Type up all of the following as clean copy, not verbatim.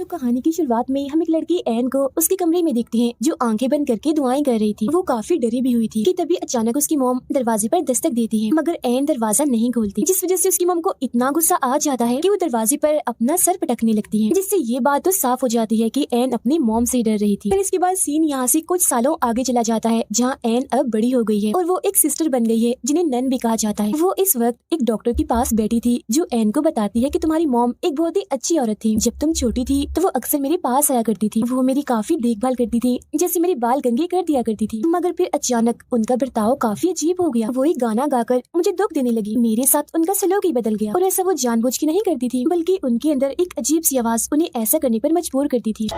कहानी की शुरुआत में हम एक लड़की एन को उसके कमरे में देखते हैं जो आंखें बंद करके दुआएं कर रही थी। वो काफी डरी भी हुई थी कि तभी अचानक उसकी मॉम दरवाजे पर दस्तक देती है, मगर एन दरवाजा नहीं खोलती, जिस वजह से उसकी मॉम को इतना गुस्सा आ जाता है कि वो दरवाजे पर अपना सर पटकने लगती है, जिससे ये बात तो साफ हो जाती है कि एन अपनी मॉम से डर रही थी। फिर इसके बाद सीन यहाँ से कुछ सालों आगे चला जाता है, जहाँ एन अब बड़ी हो गई है और वो एक सिस्टर बन गई है जिन्हें नन भी कहा जाता है। वो इस वक्त एक डॉक्टर के पास बैठी थी जो एन को बताती है कि तुम्हारी मॉम एक बहुत ही अच्छी औरत थी। जब तुम छोटी थी तो वो अक्सर मेरे पास आया करती थी, वो मेरी काफी देखभाल करती थी, जैसे मेरे बाल कंघे कर दिया करती थी। मगर फिर अचानक उनका बर्ताव काफी अजीब हो गया। वो एक गाना गाकर मुझे दुख देने लगी। मेरे साथ उनका सलूक ही बदल गया और ऐसा वो जानबूझ के नहीं करती थी, बल्कि उनके अंदर एक अजीब सी आवाज उन्हें ऐसा करने पर मजबूर करती थी,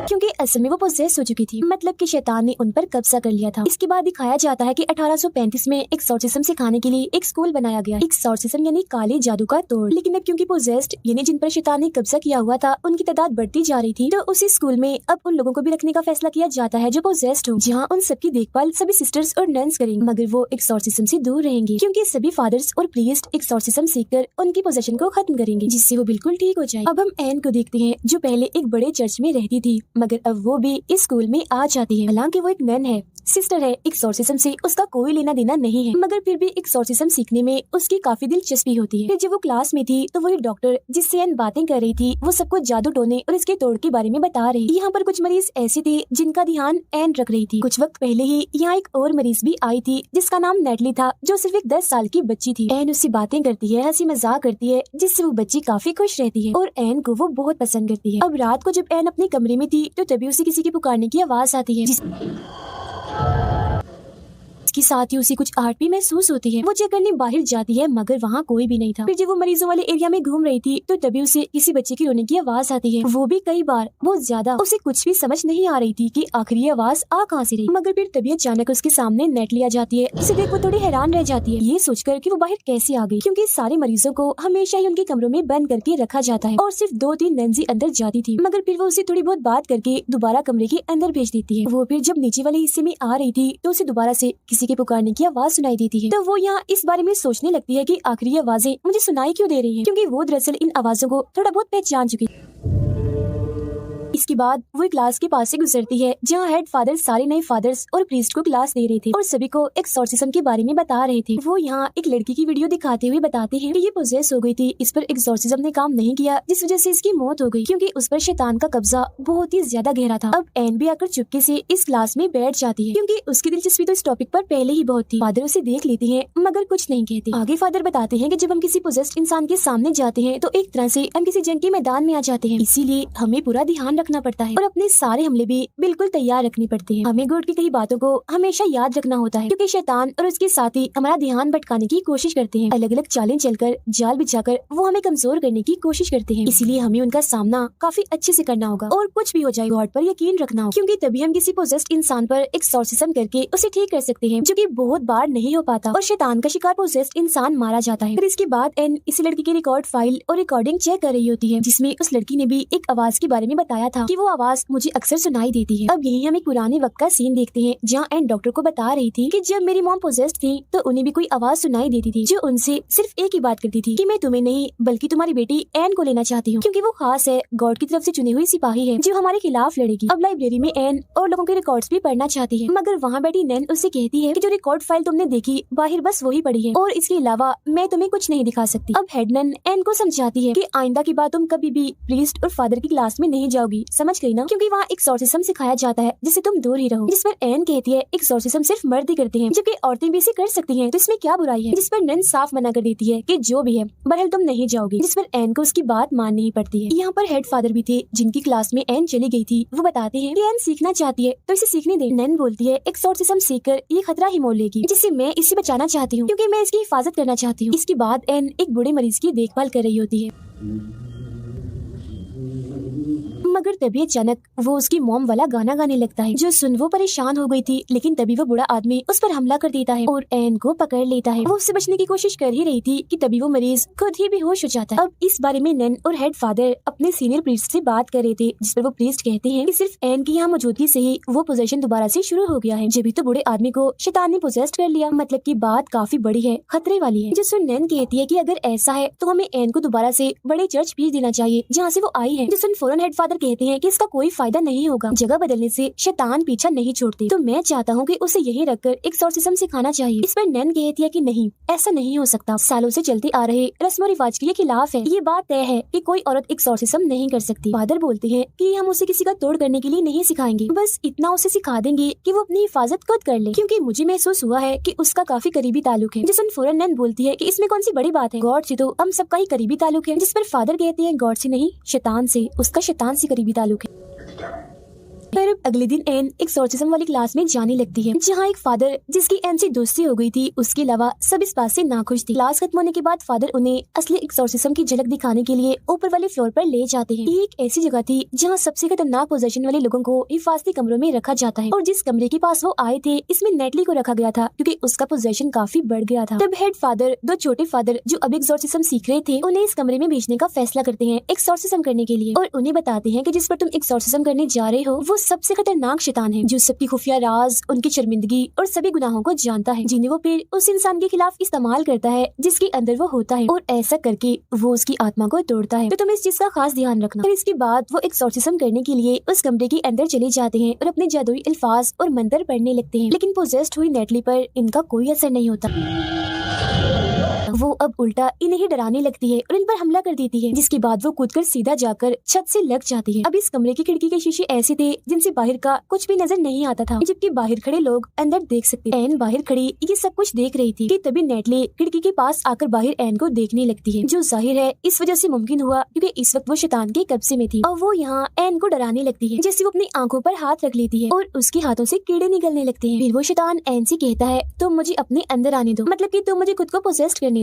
क्योंकि असल में वो पोजेस हो चुकी थी, मतलब कि शैतान ने उन पर कब्जा कर लिया था। इसके बाद दिखाया जाता है कि 1835 में एक्सॉर्सिज्म सिखाने के लिए एक स्कूल बनाया गया। एक्सॉर्सिज्म यानी काले जादू का तोड़। लेकिन अब क्योंकि पोजेस्ड यानी जिन पर शैतान ने कब्जा किया हुआ था उनकी तादाद बढ़ती जा रही थी, तो उसी स्कूल में अब उन लोगों को भी रखने का फैसला किया जाता है जो पोजेस्ड हो, जहाँ उन सबकी देखभाल सभी सिस्टर्स और नन्स करेंगे, मगर वो एक्सॉर्सिज्म से दूर रहेंगे, क्योंकि सभी फादर्स और प्रीस्ट एक्सॉर्सिज्म सीखकर उनकी पोजेशन को खत्म करेंगे, जिससे वो बिल्कुल ठीक हो जाए। अब हम एन को देखते हैं जो पहले एक बड़े चर्च में रहती थी, मगर अब वो भी इस स्कूल में आ जाती है। हालांकि वो एक नन है, सिस्टर है, एक्सॉर्सिज्म से उसका कोई लेना देना नहीं है, मगर फिर भी एक्सॉर्सिज्म सीखने में उसकी काफी दिलचस्पी होती है। फिर जब वो क्लास में थी तो वही डॉक्टर जिससे एन बातें कर रही थी वो सबको जादू टोने और इसके तोड़ के बारे में बता रही। यहाँ पर कुछ मरीज ऐसे थे जिनका ध्यान एन रख रही थी। कुछ वक्त पहले ही यहाँ एक और मरीज भी आई थी जिसका नाम नेटली था, जो सिर्फ एक 10 साल की बच्ची थी। एन उससे बातें करती है, हंसी मजाक करती है, जिससे वो बच्ची काफी खुश रहती है और एन को वो बहुत पसंद करती है। अब रात को जब एन अपने कमरे में थी तो तभी उसे किसी के पुकारने की आवाज आती है, के साथ ही उसे कुछ आहट भी महसूस होती है। वो चेक करने बाहर जाती है, मगर वहाँ कोई भी नहीं था। फिर जब वो मरीजों वाले एरिया में घूम रही थी तो तभी उसे किसी बच्चे की रोने की आवाज आती है, वो भी कई बार, बहुत ज्यादा। उसे कुछ भी समझ नहीं आ रही थी कि आखिर ये आवाज आ कहाँ से रही। मगर फिर तभी अचानक उसके सामने नेटली आ जाती है। उसे देख वो थोड़ी हैरान रह जाती है, ये सोचकर कि वो बाहर कैसे आ गई, क्योंकि सारे मरीजों को हमेशा ही उनके कमरों में बंद करके रखा जाता है और सिर्फ 2-3 नंजी अंदर जाती थी। मगर फिर वो उसे थोड़ी बहुत बात करके दोबारा कमरे के अंदर भेज देती है। वो फिर जब नीचे वाले हिस्से में आ रही थी तो उसे दोबारा से किसी के पुकारने की आवाज सुनाई देती है। तो वो यहाँ इस बारे में सोचने लगती है कि आखिर ये आवाजें मुझे सुनाई क्यों दे रही हैं, क्योंकि वो दरअसल इन आवाजों को थोड़ा बहुत पहचान चुकी है। इसके बाद वो क्लास के पास से गुजरती है जहाँ हेड फादर सारे नए फादर्स और प्रीस्ट को क्लास दे रहे थे और सभी को एक्सॉर्सिज्म के बारे में बता रहे थे। वो यहाँ एक लड़की की वीडियो दिखाते हुए बताते हैं कि ये पोजेस हो गई थी, इस पर एक्सॉर्सिज्म ने काम नहीं किया, जिस वजह से इसकी मौत हो गई, क्योंकि उस पर शैतान का कब्जा बहुत ही ज्यादा गहरा था। अब एन भी आकर चुपके से इस क्लास में बैठ जाती है, क्योंकि उसकी दिलचस्पी तो इस टॉपिक पर पहले ही बहुत थी। फादर उसे देख लेते हैं मगर कुछ नहीं कहते। आगे फादर बताते हैं कि जब हम किसी पोजेस्ड इंसान के सामने जाते हैं तो एक तरह से हम किसी जंग के मैदान में आ जाते हैं, इसीलिए हमें पूरा ध्यान रखना पड़ता है और अपने सारे हमले भी बिल्कुल तैयार रखने पड़ते हैं। हमें गॉड की कई बातों को हमेशा याद रखना होता है, क्योंकि शैतान और उसके साथी हमारा ध्यान भटकाने की कोशिश करते हैं। अलग अलग चालें चलकर, जाल बिछाकर वो हमें कमजोर करने की कोशिश करते हैं, इसीलिए हमें उनका सामना काफी अच्छे से करना होगा और कुछ भी हो जाए गॉड पर यकीन रखना होगा, क्योंकि तभी हम किसी पोजेस्ड इंसान पर एक्सॉर्सिज्म करके उसे ठीक कर सकते हैं, जो कि बहुत बार नहीं हो पाता और शैतान का शिकार पोजेस्ड इंसान मारा जाता है। फिर इसके बाद एन इस लड़की की रिकॉर्ड फाइल और रिकॉर्डिंग चेक कर रही होती है, जिसमें उस लड़की ने भी एक आवाज के बारे में बताया था कि वो आवाज मुझे अक्सर सुनाई देती है। अब यही हम एक पुराने वक्त का सीन देखते हैं जहाँ एन डॉक्टर को बता रही थी कि जब मेरी मॉम पोजेस्ड थी तो उन्हें भी कोई आवाज सुनाई देती थी जो उनसे सिर्फ एक ही बात करती थी कि मैं तुम्हें नहीं बल्कि तुम्हारी बेटी एन को लेना चाहती हूँ, क्योंकि वो खास है, गॉड की तरफ से चुनी हुई सिपाही है जो हमारे खिलाफ लड़ेगी। अब लाइब्रेरी में एन और लोगों के रिकॉर्ड्स भी पढ़ना चाहती है, मगर वहाँ बैठी नैन उससे कहती है कि जो रिकॉर्ड फाइल तुमने देखी बाहर बस वही पढ़ी है और इसके अलावा मैं तुम्हें कुछ नहीं दिखा सकती। अब हेड नन एन को समझाती है कि आइंदा की बात तुम कभी भी प्रीस्ट और फादर की क्लास में नहीं जाओगी, समझ गई ना, क्योंकि वहाँ एक्सॉर्सिज्म सिखाया जाता है जिससे तुम दूर ही रहो। जिस पर एन कहती है एक्सॉर्सिज्म सिर्फ मर्द ही करते हैं, जबकि औरतें भी इसे कर सकती हैं, तो इसमें क्या बुराई है। जिस पर नन साफ मना कर देती है कि जो भी है बहरहाल तुम नहीं जाओगी, जिस पर एन को उसकी बात माननी ही पड़ती है। यहाँ पर हेड फादर भी थे जिनकी क्लास में एन चली गई थी। वो बताते हैं कि एन सीखना चाहती है तो इसे सीखने दे। नन बोलती है एक्सॉर्सिज्म सीखकर ये खतरा ही मोल लेगी, जिससे मैं इसे बचाना चाहती हूँ, क्योंकि मैं इसकी हिफाजत करना चाहती हूँ। इसके बाद एन एक बूढ़े मरीज की देखभाल कर रही होती है। मगर तभी अचानक वो उसकी मॉम वाला गाना गाने लगता है, जो सुन वो परेशान हो गई थी। लेकिन तभी वो बुरा आदमी उस पर हमला कर देता है और एन को पकड़ लेता है। वो उससे बचने की कोशिश कर ही रही थी कि तभी वो मरीज खुद ही बेहोश हो जाता है। अब इस बारे में नैन और हेड फादर अपने सीनियर प्रीस्ट से बात कर रहे थे, जिस पर वो प्रीस्ट कहते हैं कि सिर्फ एन की यहाँ मौजूदगी से ही वो पोजेशन दोबारा से शुरू हो गया है। जब भी तो बूढ़े आदमी को शैतान ने पोजेस्ट कर लिया, मतलब की बात काफी बड़ी है, खतरे वाली है। जिस पर नैन कहती है कि अगर ऐसा है तो हमें एन को दोबारा से बड़े चर्च भेज देना चाहिए जहाँ से वो आई है। जिस पर फौरन हेड फादर कहते हैं कि इसका कोई फायदा नहीं होगा, जगह बदलने से शैतान पीछा नहीं छोड़ते, तो मैं चाहता हूँ कि उसे यहीं रखकर एक्सॉर्सिज्म सिखाना चाहिए। इस पर नैन कहती है कि नहीं, ऐसा नहीं हो सकता, सालों से चलते आ रहे रस्म रिवाज के खिलाफ है। ये बात तय है कि कोई औरत एक्सॉर्सिज्म नहीं कर सकती। फादर बोलते हैं कि हम उसे किसी का तोड़ करने के लिए नहीं सिखाएंगे, बस इतना उसे सिखा देंगे कि वो अपनी हिफाजत खुद कर ले, क्योंकि मुझे महसूस हुआ है कि उसका काफी करीबी ताल्लुक है। जिसमें फौरन नैन बोलती है कि इसमें कौन सी बड़ी बात है, गॉड से तो हम सबका ही करीबी ताल्लुक है। जिस पर फादर कहते हैं गॉड से नहीं, शैतान से, उसका शैतान से करीबी ताल्लुक है। फिर अगले दिन एन एक्सॉर्सिज्म वाली क्लास में जाने लगती है, जहाँ एक फादर जिसकी एन से दोस्ती हो गई थी, उसके अलावा सब इस बात से नाखुश थे। क्लास खत्म होने के बाद फादर उन्हें असली एक्सॉर्सिज्म की झलक दिखाने के लिए ऊपर वाले फ्लोर पर ले जाते हैं। ये एक ऐसी जगह थी जहाँ सबसे खतरनाक पोजीशन वाले लोगों को हिफाजती कमरों में रखा जाता है, और जिस कमरे के पास वो आए थे इसमें नेटली को रखा गया था, क्योंकि उसका पोजीशन काफी बढ़ गया था। तब हेड फादर दो छोटे फादर जो अब एक्सॉर्सिज्म सीख रहे थे, उन्हें इस कमरे में भेजने का फैसला करते हैं एक्सॉर्सिज्म करने के लिए, और उन्हें बताते हैं कि जिस पर तुम एक्सॉर्सिज्म करने जा रहे हो वो सबसे खतरनाक शैतान है, जो सबकी खुफिया राज, उनकी शर्मिंदगी और सभी गुनाहों को जानता है, जिन्हें वो फिर उस इंसान के खिलाफ इस्तेमाल करता है जिसके अंदर वो होता है, और ऐसा करके वो उसकी आत्मा को तोड़ता है। तो तुम इस चीज का खास ध्यान रखना। फिर इसके बाद वो एक्सॉर्सिज्म करने के लिए उस कमरे के अंदर चले जाते हैं और अपने जादुई अल्फाज और मंत्र पढ़ने लगते हैं, लेकिन पोजेस्ड हुई नेटली पर इनका कोई असर नहीं होता। वो अब उल्टा इन्हें ही डराने लगती है और इन पर हमला कर देती है, जिसके बाद वो कूदकर सीधा जाकर छत से लग जाती है। अब इस कमरे की खिड़की के शीशे ऐसे थे जिनसे बाहर का कुछ भी नजर नहीं आता था, जबकि बाहर खड़े लोग अंदर देख सकते। एन बाहर खड़ी ये सब कुछ देख रही थी कि तभी नेटली खिड़की के पास आकर बाहर एन को देखने लगती है, जो जाहिर है इस वजह से मुमकिन हुआ क्योंकि इस वक्त वो शैतान के कब्जे में थी, और वो यहाँ एन को डराने लगती है, जैसे वो अपनी आंखों पर हाथ रख लेती है और उसके हाथों से कीड़े निकलने लगते हैं। फिर वो शैतान एन से कहता है तुम मुझे अपने अंदर आने दो, मतलब कि तुम मुझे खुद को पोजेस्ट करने दो।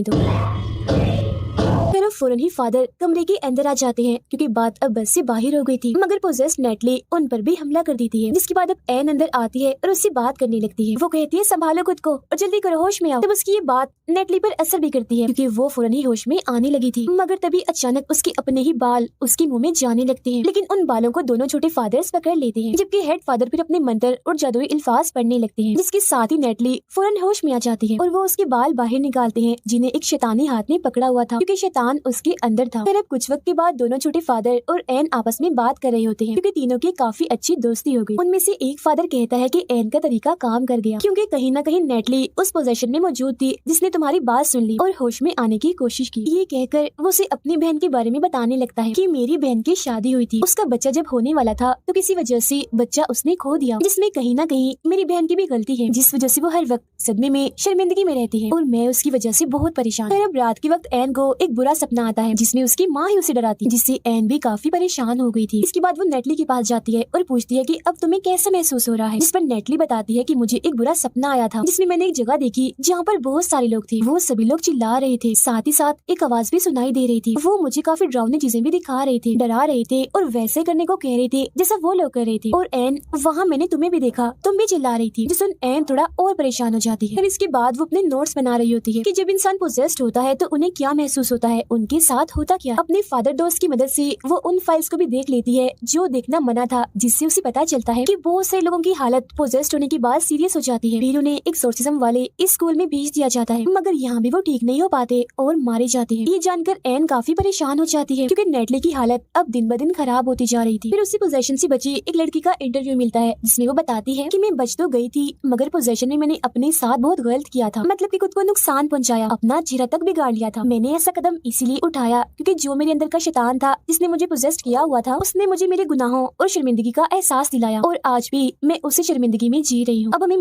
फिर फौरन ही फादर कमरे के अंदर आ जाते हैं, क्योंकि बात अब बस से बाहर हो गई थी, मगर पोजेस्ड नेटली उन पर भी हमला कर देती है, जिसके बाद अब एन अंदर आती है और उससे बात करने लगती है। वो कहती है संभालो खुद को और जल्दी करो, होश में आओ। तब उसकी ये बात नेटली पर असर भी करती है, क्योंकि वो फौरन ही होश में आने लगी थी, मगर तभी अचानक उसके अपने ही बाल उसके मुंह में जाने लगते हैं, लेकिन उन बालों को दोनों छोटे फादर्स पकड़ लेते हैं, जबकि हेड फादर फिर अपने मंत्र और जादुई अल्फाज पढ़ने लगते हैं, जिसके साथ ही नेटली फौरन होश में आ जाती है और वो उसके बाल बाहर निकालते हैं, जिन्हें एक शैतानी हाथ में पकड़ा हुआ था, क्योंकि शैतान उसके अंदर था। फिर अब कुछ वक्त के बाद दोनों छोटे फादर और एन आपस में बात कर रहे होते हैं, क्योंकि तीनों की काफी अच्छी दोस्ती हो गई। उनमें से एक फादर कहता है कि एन का तरीका काम कर गया, क्योंकि कहीं ना कहीं नेटली उस पोजीशन में मौजूद थी जिसने तुम्हारी बात सुन ली और होश में आने की कोशिश की। ये कहकर वो उसे अपनी बहन के बारे में बताने लगता है कि मेरी बहन की शादी हुई थी, उसका बच्चा जब होने वाला था तो किसी वजह से बच्चा उसने खो दिया, जिसमें कहीं ना कहीं मेरी बहन की भी गलती है, जिस वजह से वो हर वक्त सदमे में शर्मिंदगी में रहती है और मैं उसकी वजह से बहुत परेशान। फिर अब रात के वक्त एन को एक बुरा सपना आता है जिसमें उसकी माँ ही उसे डराती है, जिससे एन भी काफी परेशान हो गई थी। इसके बाद वो नेटली के पास जाती है और पूछती है कि अब तुम्हें कैसा महसूस हो रहा है, जिस पर नेटली बताती है कि मुझे एक बुरा सपना आया था जिसमें मैंने एक जगह देखी जहाँ पर बहुत सारे लोग थे, वो सभी लोग चिल्ला रहे थे, साथ ही साथ एक आवाज भी सुनाई दे रही थी। वो मुझे काफी डरावनी चीजें भी दिखा रहे थे, डरा रहे थे और वैसे करने को कह रहे थे जैसा वो लोग कर रहे थे। और एन वहाँ मैंने तुम्हें भी देखा, तुम भी चिल्ला रही थी, जिससे एन थोड़ा और परेशान हो जाती है। फिर इसके बाद वो अपने नोट्स बना रही होती है कि जब इंसान पोजेस्ड होता है तो उन्हें क्या महसूस होता है, उनके साथ होता क्या। अपने फादर दोस्त की मदद से वो उन फाइल्स को भी देख लेती है जो देखना मना था, जिससे उसे पता चलता है कि बहुत से लोगों की हालत पोजेस्ड होने के बाद सीरियस हो जाती है। फिर उन्हें एक्सॉर्सिज्म वाले इस स्कूल में भेज दिया जाता है, मगर यहाँ भी वो ठीक नहीं हो पाते और मारे जाते हैं। ये जानकर एन काफी परेशान हो जाती है, क्योंकि नेटली की हालत अब दिन ब दिन खराब होती जा रही थी। फिर उसी पोजेशन से बची एक लड़की का इंटरव्यू मिलता है, जिसमें वो बताती है कि मैं बच तो गई थी, मगर पोजेशन में मैंने अपने साथ बहुत गलत किया था, मतलब कि खुद को नुकसान पहुंचाया, अपना चेहरा तक बिगाड़ लिया था। मैंने ऐसा कदम इसीलिए उठाया क्योंकि जो मेरे अंदर का शैतान था जिसने मुझे पोजेस्ट किया हुआ था, उसने मुझे मेरे गुनाहों और शर्मिंदगी का एहसास दिलाया, और आज भी मैं उसी शर्मिंदगी में जी रही हूँ। अब हमें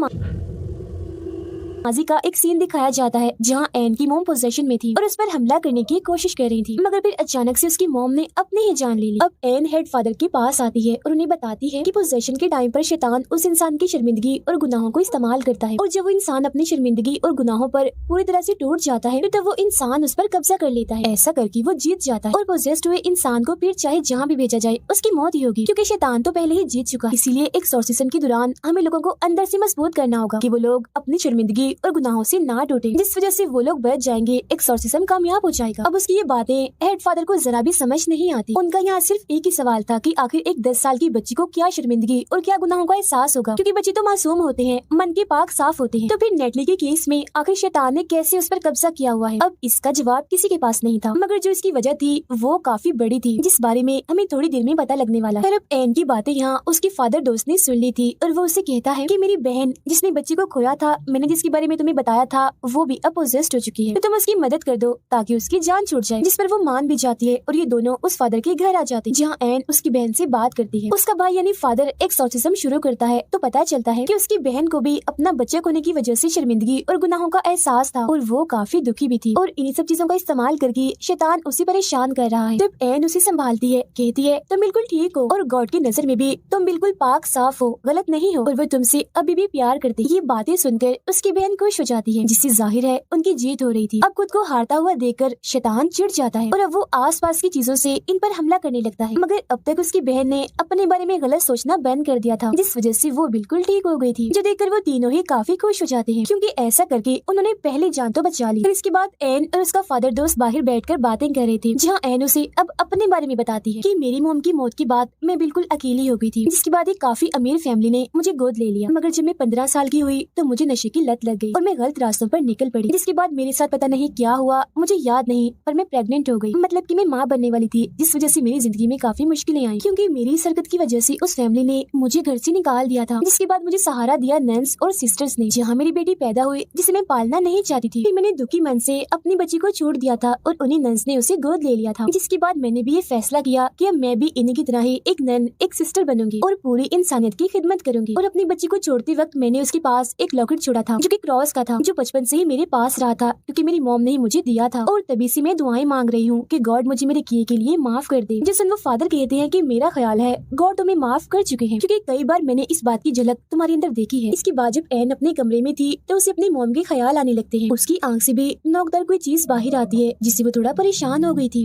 माजी का एक सीन दिखाया जाता है जहाँ एन की मोम पोजेशन में थी और उस पर हमला करने की कोशिश कर रही थी, मगर फिर अचानक से उसकी मोम ने अपनी ही जान ले ली। अब एन हेड फादर के पास आती है और उन्हें बताती है कि पोजेशन के टाइम पर शैतान उस इंसान की शर्मिंदगी और गुनाहों को इस्तेमाल करता है, और जब वो इंसान अपनी शर्मिंदगी और गुनाहों पर पूरी तरह से टूट जाता है तब वो इंसान उस पर कब्जा कर लेता है। ऐसा करके वो जीत जाता है और पोजेस्ड हुए इंसान को फिर चाहे जहाँ भी भेजा जाए उसकी मौत ही होगी, क्योंकि शैतान तो पहले ही जीत चुका है। इसीलिए एक्सॉर्सिज्म के दौरान हमें लोगों को अंदर से मजबूत करना होगा कि वो लोग अपनी शर्मिंदगी और गुनाहों से ना टूटे, जिस वजह से वो लोग बच जाएंगे, एक्सॉर्सिज्म कामयाब हो जाएगा। अब उसकी ये बातें हेड फादर को जरा भी समझ नहीं आती। उनका यहाँ सिर्फ एक ही सवाल था कि आखिर एक 10 साल की बच्ची को क्या शर्मिंदगी और क्या गुनाहों का एहसास होगा, क्योंकि बच्चे तो मासूम होते हैं, मन के पाक साफ होते हैं। तो फिर नेटली के केस में आखिर शैतान ने कैसे उस पर कब्जा किया हुआ है, अब इसका जवाब किसी के पास नहीं था, मगर जो इसकी वजह थी वो काफी बड़ी थी, जिस बारे में हमें थोड़ी देर में पता लगने वाला है। अब एन की बातें यहाँ उसके फादर दोस्त ने सुन ली थी और वो उसे कहता है कि मेरी बहन जिसने बच्चे को खोया था, मैंने जिसके बारे में तुम्हें बताया था, वो भी अब पोजेस्ड हो चुकी है, तो तुम उसकी मदद कर दो ताकि उसकी जान छूट जाए। जिस पर वो मान भी जाती है और ये दोनों उस फादर के घर आ जाते हैं, जहाँ एन उसकी बहन से बात करती है। उसका भाई यानी फादर एक्सॉर्सिज्म शुरू करता है तो पता चलता है कि उसकी बहन को भी अपना बच्चा खोने की वजह से शर्मिंदगी और गुनाहों का एहसास था और वो काफी दुखी भी थी, और इन्हीं सब चीजों का इस्तेमाल करके शैतान उसे परेशान कर रहा है। तब एन उसे संभालती है, कहती है तुम बिल्कुल ठीक हो और गॉड की नजर में भी तुम बिल्कुल पाक साफ हो, गलत नहीं हो, और वो तुमसे अभी भी प्यार करती। ये बातें सुनकर उसकी बहन खुश हो जाती है, जिससे जाहिर है उनकी जीत हो रही थी। अब खुद को हारता हुआ देखकर शैतान चिढ़ जाता है और अब वो आसपास की चीजों से इन पर हमला करने लगता है, मगर अब तक उसकी बहन ने अपने बारे में गलत सोचना बंद कर दिया था, जिस वजह से वो बिल्कुल ठीक हो गई थी, जो देखकर वो तीनों ही काफी खुश हो जाते हैं, क्योंकि ऐसा करके उन्होंने पहली जान तो बचा ली। फिर इसके बाद एन और उसका फादर दोस्त बाहर बैठकर बातें कर रहे थे, जहाँ एन उसे अब अपने बारे में बताती है कि मेरी मोम की मौत के बाद मैं बिल्कुल अकेली हो गई थी, जिसके बाद एक काफी अमीर फैमिली ने मुझे गोद ले लिया, मगर जब मैं 15 साल की हुई तो मुझे नशे की लत लग गई और मैं गलत रास्तों पर निकल पड़ी, जिसके बाद मेरे साथ पता नहीं क्या हुआ, मुझे याद नहीं, पर मैं प्रेग्नेंट हो गई, मतलब कि मैं माँ बनने वाली थी, जिस वजह से मेरी जिंदगी में काफी मुश्किलें आई, क्योंकि मेरी इस हरकत की वजह से उस फैमिली ने मुझे घर से निकाल दिया था, जिसके बाद मुझे सहारा दिया नन्स और सिस्टर्स ने, जहाँ मेरी बेटी पैदा हुई जिसे मैं पालना नहीं चाहती थी। फिर मैंने दुखी मन से अपनी बच्ची को छोड़ दिया था और उन्हीं नन्स ने उसे गोद ले लिया था, जिसके बाद मैंने भी ये फैसला किया कि अब मैं भी इन्हीं की तरह ही एक नन, एक सिस्टर बनूंगी और पूरी इंसानियत की खिदमत करूंगी। और अपनी बच्ची को छोड़ते वक्त मैंने उसके पास एक लॉकेट छोड़ा था, जो कि क्रॉस का था, जो बचपन से ही मेरे पास रहा था, क्योंकि मेरी मॉम ने ही मुझे दिया था, और तभी से मैं दुआएं मांग रही हूँ कि गॉड मुझे मेरे किए के लिए माफ कर दे। जिस वो फादर कहते हैं कि मेरा ख्याल है गॉड तुम्हें माफ कर चुके हैं, क्योंकि कई बार मैंने इस बात की झलक तुम्हारे अंदर देखी है। इसके बाद जब एन अपने कमरे में थी तो उसे अपनी मॉम के ख्याल आने लगते हैं, उसकी आंख से भी नोकदार कोई चीज बाहर आती है, जिससे वो थोड़ा परेशान हो गई थी।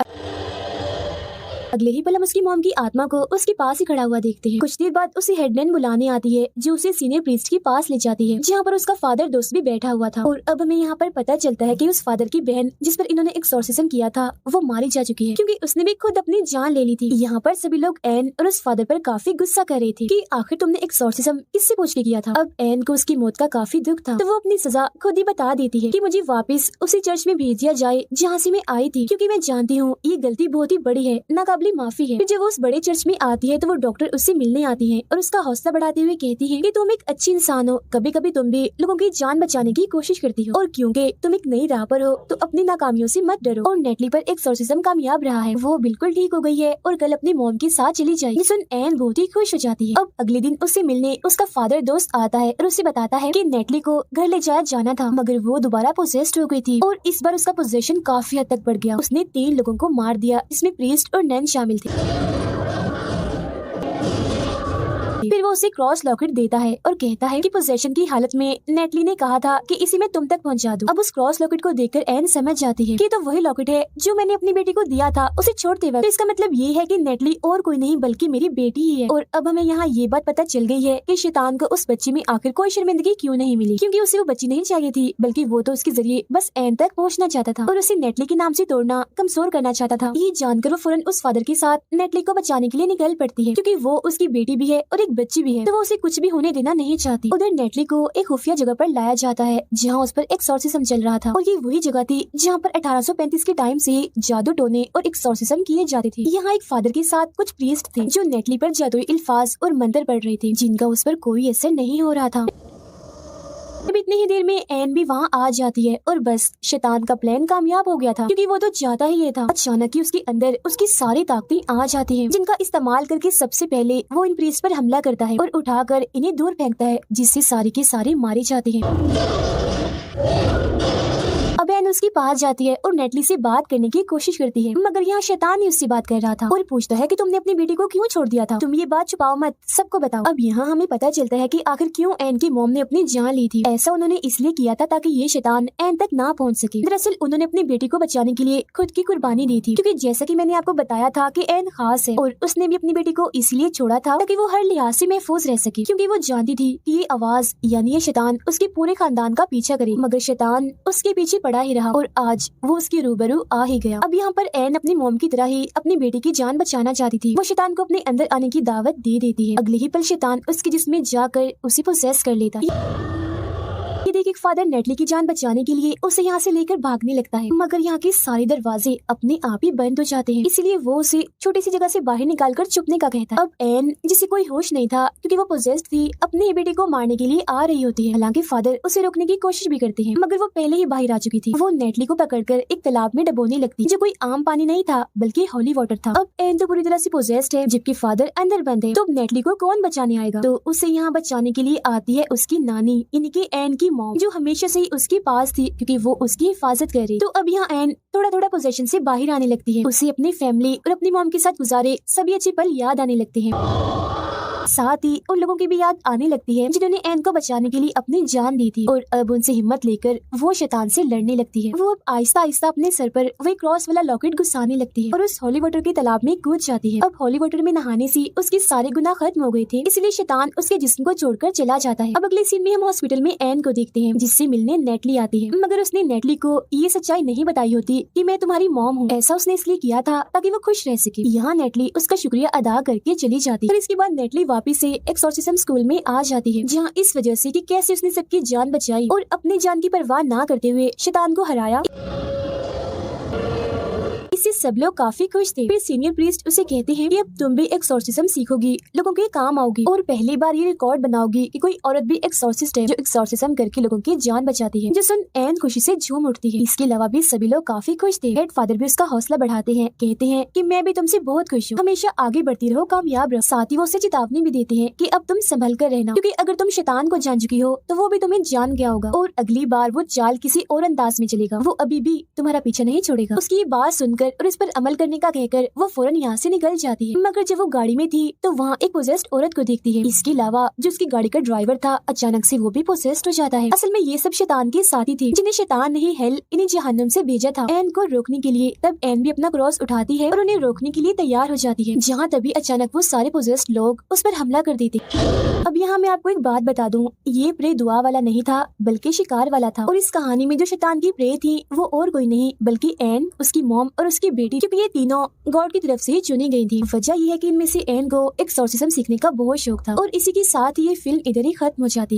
अगले ही पल हम उसकी मॉम की आत्मा को उसके पास ही खड़ा हुआ देखते हैं। कुछ देर बाद उसे हेडनन बुलाने आती है, जो उसे सीनियर प्रीस्ट के पास ले जाती है, जहाँ पर उसका फादर दोस्त भी बैठा हुआ था। और अब हमें यहाँ पर पता चलता है कि उस फादर की बहन जिस पर इन्होंने एक्सॉर्सिज्म किया था वो मारी जा चुकी है, क्योंकि उसने भी खुद अपनी जान ले ली थी। यहाँ पर सभी लोग एन और उस फादर पर काफी गुस्सा कर रहे थे कि आखिर तुमने एक्सॉर्सिज्म किससे पूछ के किया था। अब एन को उसकी मौत का काफी दुख था, तो वो अपनी सजा खुद ही बता देती है कि मुझे वापस उसी चर्च में भेज दिया जाए जहाँ से मैं आई थी, क्योंकि मैं जानती हूँ ये गलती बहुत ही बड़ी है, नाकाबिले माफी है। जब वो उस बड़े चर्च में आती है तो वो डॉक्टर उससे मिलने आती है और उसका हौसला बढ़ाते हुए कहती है कि तुम एक अच्छी इंसान हो, कभी कभी तुम भी लोगों की जान बचाने की कोशिश करती हो, और क्योंकि तुम एक नई राह पर हो तो अपनी नाकामियों से मत डरो। और नेटली पर एक्सॉर्सिज्म कामयाब रहा है, वो बिल्कुल ठीक हो गई है और कल अपनी मॉम के साथ चली जाएगी। सुन एन बहुत ही खुश हो जाती है। अब अगले दिन उससे मिलने उसका फादर दोस्त आता है और उसे बताता है कि नेटली को घर ले जाया जाना था, मगर वो दोबारा पोजेस्ड हो गई थी और इस बार उसका पोजेशन काफी हद तक बढ़ गया। उसने 3 लोगों को मार दिया, इसमें प्रीस्ट और नन शामिल थे। फिर वो उसे क्रॉस लॉकेट देता है और कहता है कि पोजेशन की हालत में नेटली ने कहा था कि इसी में तुम तक पहुंचा दूं। अब उस क्रॉस लॉकेट को देखकर एन समझ जाती है कि तो वही लॉकेट है जो मैंने अपनी बेटी को दिया था उसे छोड़ते वक्त। तो इसका मतलब ये है कि नेटली और कोई नहीं बल्कि मेरी बेटी ही है। और अब हमें यहाँ ये बात पता चल गई है कि शैतान को उस बच्ची में आखिर कोई शर्मिंदगी क्यों नहीं मिली, क्योंकि उसे वो बच्ची नहीं चाहिए थी, बल्कि वो तो उसके जरिए बस एन तक पहुँचना चाहता था और उसे नेटली के नाम से तोड़ना, कमजोर करना चाहता था। ये जानकर वो फौरन उस फादर के साथ नेटली को बचाने के लिए निकल पड़ती है, क्योंकि वो उसकी बेटी भी है और एक बच्ची भी है, तो वो उसे कुछ भी होने देना नहीं चाहती। उधर नेटली को एक खुफिया जगह पर लाया जाता है जहाँ उस पर एक्सॉर्सिज्म चल रहा था, और ये वही जगह थी जहाँ पर 1835 के टाइम से जादू टोने और एक्सॉर्सिज्म किए जाते थे। यहाँ एक फादर के साथ कुछ प्रीस्ट थे जो नेटली पर जादुई अल्फाज और मंत्र पढ़ रहे थे, जिनका उस पर कोई असर नहीं हो रहा था। अब इतनी ही देर में एन भी वहाँ आ जाती है और बस शैतान का प्लान कामयाब हो गया था, क्योंकि वो तो चाहता ही ये था। अचानक ही उसके अंदर उसकी सारी ताकतें आ जाती हैं, जिनका इस्तेमाल करके सबसे पहले वो इन प्रीस्ट पर हमला करता है और उठाकर इन्हें दूर फेंकता है, जिससे सारे के सारे मारे जाते हैं। अब एन उसके पास जाती है और नेटली से बात करने की कोशिश करती है, मगर यहाँ शैतान ही उससे बात कर रहा था और पूछता है कि तुमने अपनी बेटी को क्यों छोड़ दिया था, तुम ये बात छुपाओ मत, सबको बताओ। अब यहाँ हमें पता चलता है कि आखिर क्यों एन की मॉम ने अपनी जान ली थी। ऐसा उन्होंने इसलिए किया था ताकि ये शैतान एन तक ना पहुँच सके। दरअसल उन्होंने अपनी बेटी को बचाने के लिए खुद की कुर्बानी दी थी, क्योंकि जैसा कि मैंने आपको बताया था कि एन खास है और उसने भी अपनी बेटी को इसलिए छोड़ा था ताकि वो हर लिहाज से महफूज रह सके, क्योंकि वो जानती थी कि ये आवाज यानी ये शैतान उसके पूरे खानदान का पीछा करे। मगर शैतान उसके पीछे पड़ा ही रहा और आज वो उसके रूबरू आ ही गया। अब यहाँ पर एन अपनी मॉम की तरह ही अपनी बेटी की जान बचाना चाहती थी। वो शैतान को अपने अंदर आने की दावत दे देती है। अगले ही पल शैतान उसके जिस्म में जाकर उसे पोसेस कर लेता है। ये देखिए फादर नेटली की जान बचाने के लिए उसे यहाँ से लेकर भागने लगता है, मगर यहाँ के सारे दरवाजे अपने आप ही बंद हो जाते हैं, इसलिए वो उसे छोटी सी जगह से बाहर निकालकर छुपने का कहता है। अब एन, जिसे कोई होश नहीं था क्योंकि वो पोजेस्ड थी, अपनी बेटी को मारने के लिए आ रही होती है। हालांकि फादर उसे रोकने की कोशिश भी करते हैं, मगर वो पहले ही बाहर आ चुकी थी। वो नेटली को पकड़कर एक तालाब में डबोने लगती, जो कोई आम पानी नहीं था बल्कि होली वाटर था। अब एन तो पूरी तरह से पोजेस्ड है, जबकि फादर अंदर बंद है। तो अब नेटली को कौन बचाने आएगा? तो उसे यहाँ बचाने के लिए आती है उसकी नानी, यानी कि एन की मॉम, जो हमेशा से ही उसके पास थी क्योंकि वो उसकी हिफाजत कर रही। तो अब यहाँ एन थोड़ा थोड़ा पोजीशन से बाहर आने लगती है। उसे अपनी फैमिली और अपनी मॉम के साथ गुजारे सभी अच्छे पल याद आने लगते हैं। साथ ही उन लोगों की भी याद आने लगती है जिन्होंने एन को बचाने के लिए अपनी जान दी थी, और अब उनसे हिम्मत लेकर वो शैतान से लड़ने लगती है। वो अब आहिस्ता आहिस्ता अपने सर पर वही क्रॉस वाला लॉकेट घुसाने लगती है और उस होली वाटर के तालाब में कूद जाती है। अब होली वाटर में नहाने से उसके सारे गुनाह खत्म हो गए थे, इसलिए शैतान उसके जिस्म को छोड़कर चला जाता है। अब अगले सीन में हम हॉस्पिटल में एन को देखते हैं, जिससे मिलने नेटली आती है, मगर उसने नेटली को ये सच्चाई नहीं बताई होती कि मैं तुम्हारी मॉम हूँ। ऐसा उसने इसलिए किया था ताकि वो खुश रह सके। यहाँ नेटली उसका शुक्रिया अदा करके चली जाती है और इसके बाद नेटली वापिस से एक्सोर्सिज्म स्कूल में आ जाती है, जहाँ इस वजह से कि कैसे उसने सबकी जान बचाई और अपनी जान की परवाह ना करते हुए शैतान को हराया। इससे सब लोग काफी खुश थे। फिर सीनियर प्रीस्ट उसे कहते हैं कि अब तुम भी एक्सोर्सिज्म सीखोगी, लोगों के काम आओगी और पहली बार ये रिकॉर्ड बनाओगी कि कोई औरत भी एक्सोर्सिस्ट है जो एक्सोर्सिज्म करके लोगों की जान बचाती है। जो सुन एन खुशी से झूम उठती है। इसके अलावा भी सभी लोग काफी खुश थे। हेड फादर भी उसका हौसला बढ़ाते हैं, कहते हैं कि मैं भी तुमसे बहुत खुश हूँ, हमेशा आगे बढ़ती रहो, कामयाब रहो। साथ ही वो उसे चेतावनी भी देते हैं कि अब तुम संभल कर रहना, क्योंकि अगर तुम शैतान को जान चुकी हो तो वो भी तुम्हें जान गया होगा और अगली बार वो चाल किसी और अंदाज में चलेगा। वो अभी भी तुम्हारा पीछा नहीं छोड़ेगा। उसकी ये बात सुनकर और इस पर अमल करने का कहकर वो फौरन यहाँ से निकल जाती है। मगर जब वो गाड़ी में थी तो वहाँ एक पोजेस्ड औरत को देखती है। इसके अलावा जो उसकी गाड़ी का ड्राइवर था, अचानक से वो भी पोजेस्ड हो जाता है। असल में ये सब शैतान के साथी थे, जिन्हें शैतान ने ही हेल इन्हें जहन्नुम से भेजा था एन को रोकने के लिए। तब एन भी अपना क्रॉस उठाती है और उन्हें रोकने के लिए तैयार हो जाती है, जहाँ तभी अचानक वो सारे पोजेस्ड लोग उस पर हमला कर देते। अब यहाँ मैं आपको एक बात बता दूं, ये प्रे दुआ वाला नहीं था बल्कि शिकार वाला था, और इस कहानी में जो शैतान की प्रे थी वो और कोई नहीं बल्कि एन, उसकी मॉम और उसकी बेटी, क्योंकि ये तीनों गॉड की तरफ से चुनी गई थी। वजह यह है कि इनमें से एन को एक्सोर्सिज्म सीखने का बहुत शौक था। और इसी के साथ ये फिल्म इधर ही खत्म हो जाती।